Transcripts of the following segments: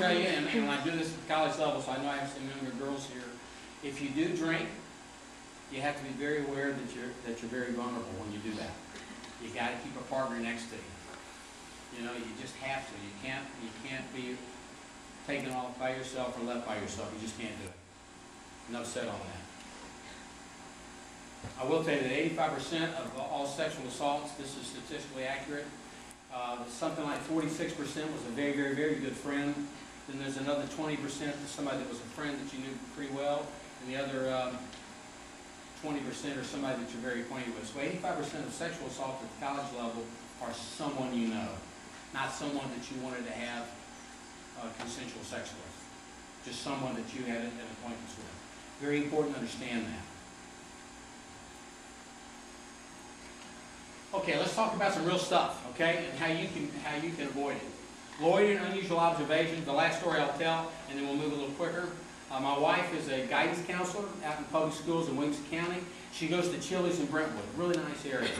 tell you, and I do this at the college level, so I know I have some younger girls here. If you do drink, you have to be very aware that you're very vulnerable when you do that. You got to keep a partner next to you. You know, you just have to. You can't be taken off by yourself or left by yourself. You just can't do it. Enough said on that. I will tell you that 85% of all sexual assaults, this is statistically accurate, something like 46% was a very, very, very good friend. Then there's another 20% somebody that was a friend that you knew pretty well, and the other 20% are somebody that you're very acquainted with. So 85% of sexual assaults at the college level are someone you know, not someone that you wanted to have consensual sex with, just someone that you had an acquaintance with. Very important to understand that. Okay, let's talk about some real stuff, okay, and how you can avoid it. Loitering and unusual observations, the last story I'll tell, and then we'll move a little quicker. My wife is a guidance counselor out in public schools in Wings County. She goes to Chili's in Brentwood, really nice area.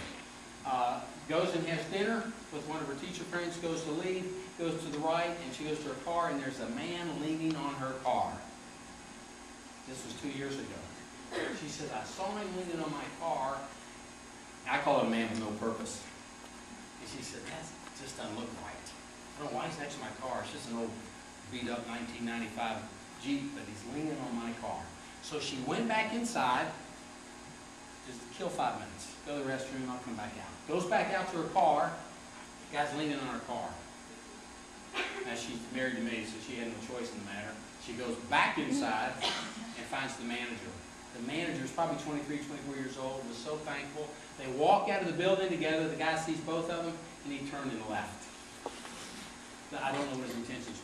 Goes and has dinner with one of her teacher friends, goes to leave, goes to the right, and she goes to her car, and there's a man leaning on her car. This was 2 years ago. She said, I saw him leaning on my car. I call it a man with no purpose. And she said, that just doesn't look right. I don't know why he's next to my car. It's just an old beat-up 1995 Jeep, but he's leaning on my car. So she went back inside, just to kill 5 minutes. Go to the restroom, I'll come back out. Goes back out to her car. The guy's leaning on her car. Now, she's married to me, so she had no choice in the matter. She goes back inside and finds the manager. The manager is probably 23, 24 years old, was so thankful. They walk out of the building together. The guy sees both of them, and he turned and left. I don't know what his intentions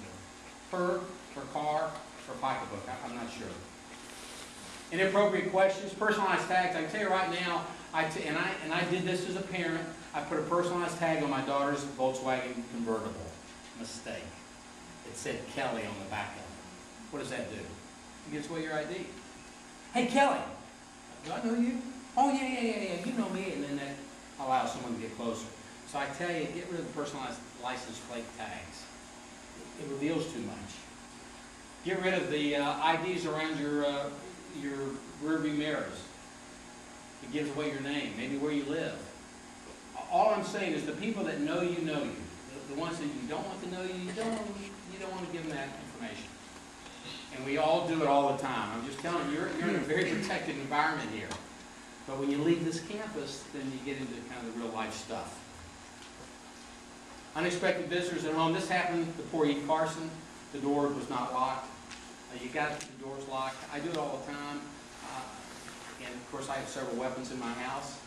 were. Her car, her pocketbook. I'm not sure. Inappropriate questions, personalized tags. I can tell you right now, and I did this as a parent. I put a personalized tag on my daughter's Volkswagen convertible. Mistake. It said Kelly on the back of it. What does that do? It gives away your ID. Hey, Kelly, do I know you? Oh, yeah, you know me. And then that allows someone to get closer. So I tell you, get rid of the personalized license plate tags. It reveals too much. Get rid of the IDs around your rearview mirrors. It gives away your name, maybe where you live. All I'm saying is the people that know you. The ones that you don't want to know you don't want to give them that information. And we all do it all the time. I'm just telling you, you're in a very protected environment here. But when you leave this campus, then you get into kind of the real life stuff. Unexpected visitors at home. This happened to poor Eve Carson. The door was not locked. You got the doors locked. I do it all the time. And of course, I have several weapons in my house.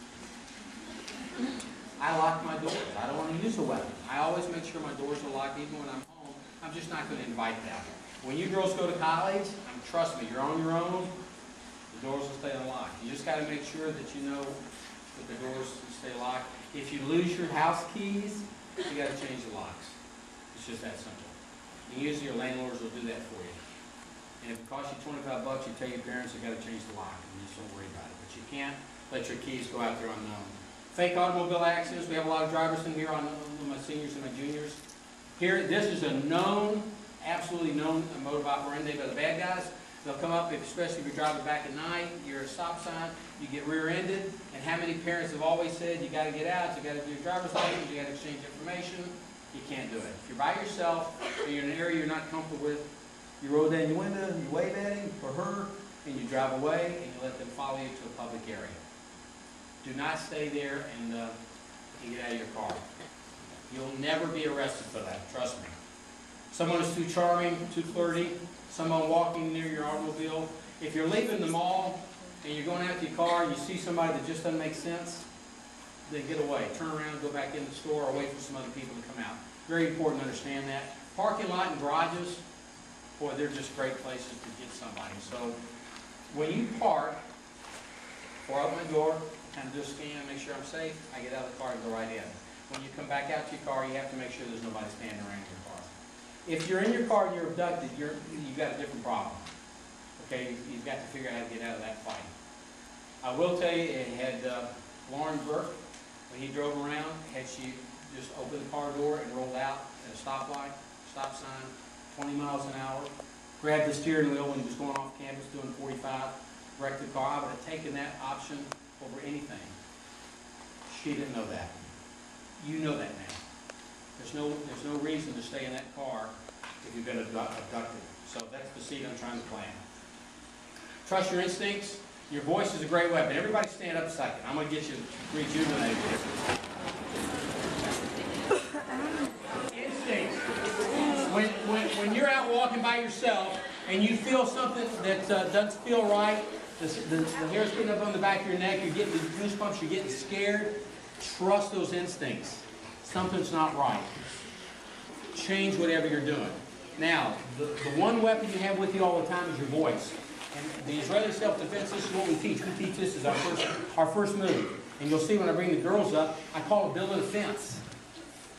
I lock my doors. I don't want to use a weapon. I always make sure my doors are locked even when I'm home. I'm just not going to invite that. When you girls go to college, trust me, you're on your own, the doors will stay unlocked. You just got to make sure that you know that the doors stay locked. If you lose your house keys, you got to change the locks. It's just that simple. And usually your landlords will do that for you. And if it costs you $25, you tell your parents you got to change the lock, and you just don't worry about it. But you can't let your keys go out there unknown. Fake automobile accidents. We have a lot of drivers in here, on my seniors and my juniors. Here, this is a known, absolutely known mode of operandi by the bad guys. They'll come up, especially if you're driving back at night, you're at a stop sign, you get rear-ended, and how many parents have always said, you got to get out, you got to do your driver's license, you got to exchange information. You can't do it. If you're by yourself, or you're in an area you're not comfortable with, you roll down your window, you wave at him or her, and you drive away, and you let them follow you to a public area. Do not stay there and get out of your car. You'll never be arrested for that, trust me. Someone is too charming, too flirty, someone walking near your automobile. If you're leaving the mall and you're going out to your car and you see somebody that just doesn't make sense, then get away. Turn around, go back in the store, or wait for some other people to come out. Very important to understand that. Parking lot and garages, boy, they're just great places to get somebody. So when you park, or out my door, kind of do a scan, make sure I'm safe, I get out of the car and go right in. When you come back out to your car, you have to make sure there's nobody standing around your car. If you're in your car and you're abducted, you've got a different problem. Okay, you've got to figure out how to get out of that fight. I will tell you, it had Lauren Burke, when he drove around, had she just opened the car door and rolled out at a stoplight, stop sign, 20 miles an hour, grabbed the steering wheel when he was going off campus doing 45, wrecked the car. I would have taken that option over anything. She didn't know that. You know that now. There's no reason to stay in that car if you've been abducted. So that's the seed I'm trying to plant. Trust your instincts. Your voice is a great weapon. Everybody stand up a second. I'm going to get you rejuvenated. Instincts. When you're out walking by yourself and you feel something that doesn't feel right, the hair's getting up on the back of your neck, you're getting goosebumps, you're getting scared, trust those instincts. Something's not right. Change whatever you're doing. Now, the one weapon you have with you all the time is your voice. And the Israeli self-defense, this is what we teach. We teach this as our first move. And you'll see when I bring the girls up, I call it building a fence.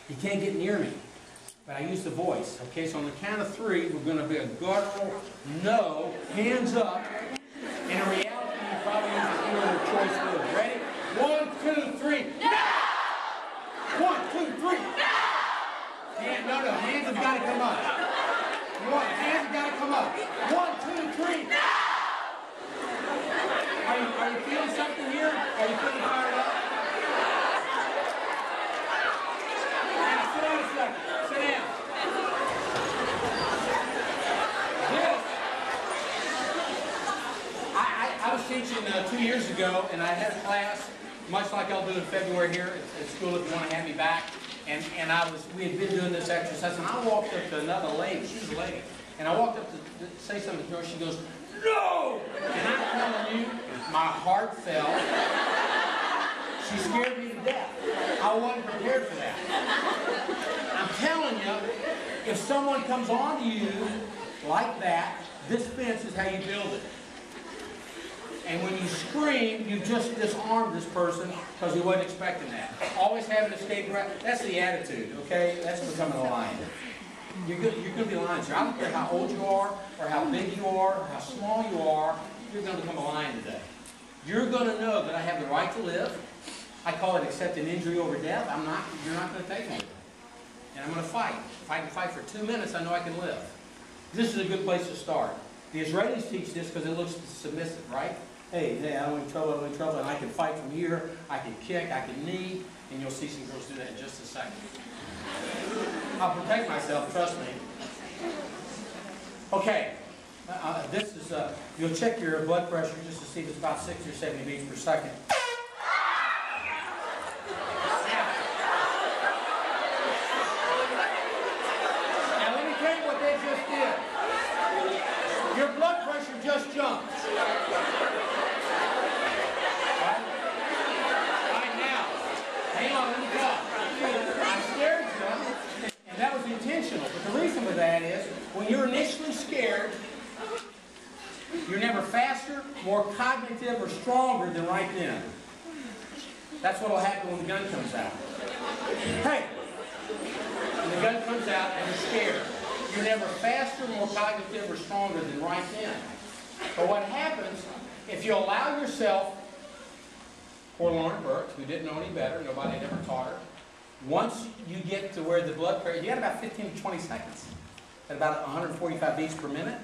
You can't get near me. But I use the voice. Okay, so on the count of 3, we're going to be a guttural no, hands up. And in reality, you probably use a few other choice moves. Ready? 1, 2, 3. No! 1, 2, 3. No! No, hands have got to come up. Hands have got to come up. 1, 2, 3. No! Are you feeling something here? Are you feeling fired up? Now, sit down a second. Sit down. I was teaching 2 years ago, and I had a class, much like I'll do in February here at school if you want to have me back. And we had been doing this exercise, and I walked up to another lady. She was a lady. And I walked up to say something to her. She goes, no! And I'm telling you, my heart fell. She scared me to death. I wasn't prepared for that. I'm telling you, if someone comes on to you like that, this fence is how you build it. And when you scream, you just disarm this person because he wasn't expecting that. Always have an escape route. That's the attitude, okay? That's becoming a lion. You're going to be a lion. So I don't care how old you are, or how big you are, or how small you are, you're going to become a lion today. You're going to know that I have the right to live. I call it accepting injury over death. You're not going to take me. And I'm going to fight. If I can fight for 2 minutes, I know I can live. This is a good place to start. The Israelis teach this because it looks submissive, right? Hey, I don't want trouble, and I can fight from here, I can kick, I can knee, and you'll see some girls do that in just a second. I'll protect myself, trust me. Okay, this is, you'll check your blood pressure just to see if it's about 60 or 70 beats per second. Now let me tell you what they just did. Your blood pressure just jumped. I scared you, and that was intentional. But the reason for that is, when you're initially scared, you're never faster, more cognitive, or stronger than right then. That's what will happen when the gun comes out. Hey! When the gun comes out and you're scared, you're never faster, more cognitive, or stronger than right then. But what happens, if you allow yourself, poor Lauren Burke, who didn't know any better, nobody had ever taught her, once you get to where the blood pressure, you got about 15 to 20 seconds, at about 145 beats per minute.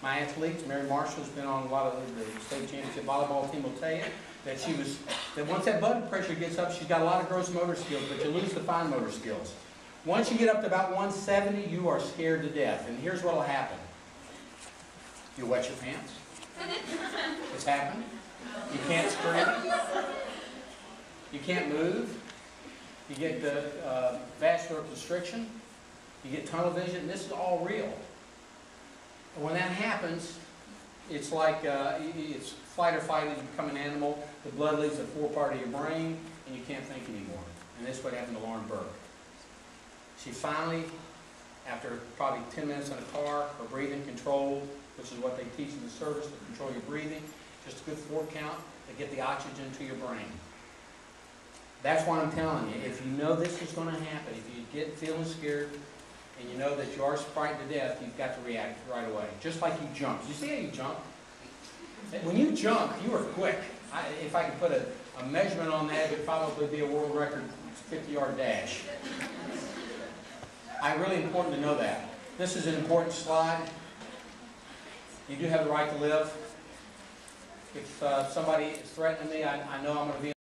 My athlete, Mary Marshall, has been on a lot of the state championship volleyball team, will tell you that once that blood pressure gets up, she's got a lot of gross motor skills, but you lose the fine motor skills. Once you get up to about 170, you are scared to death. And here's what will happen. You wet your pants. It's happened. You can't scream. You can't move. You get the vascular constriction. You get tunnel vision. This is all real. And when that happens, it's like it's fight or flight. You become an animal. The blood leaves the forepart of your brain, and you can't think anymore. And this is what happened to Lauren Burke. She finally, after probably 10 minutes in a car, her breathing controlled, which is what they teach in the service, to control your breathing. Just a good 4 count to get the oxygen to your brain. That's why I'm telling you, if you know this is going to happen, if you get feeling scared, and you know that you are frightened to death, you've got to react right away. Just like you jump. You see how you jump? When you jump, you are quick. If I could put a measurement on that, it would probably be a world record 50-yard dash. Really important to know that. This is an important slide. You do have the right to live. If somebody is threatening me, I know I'm going to be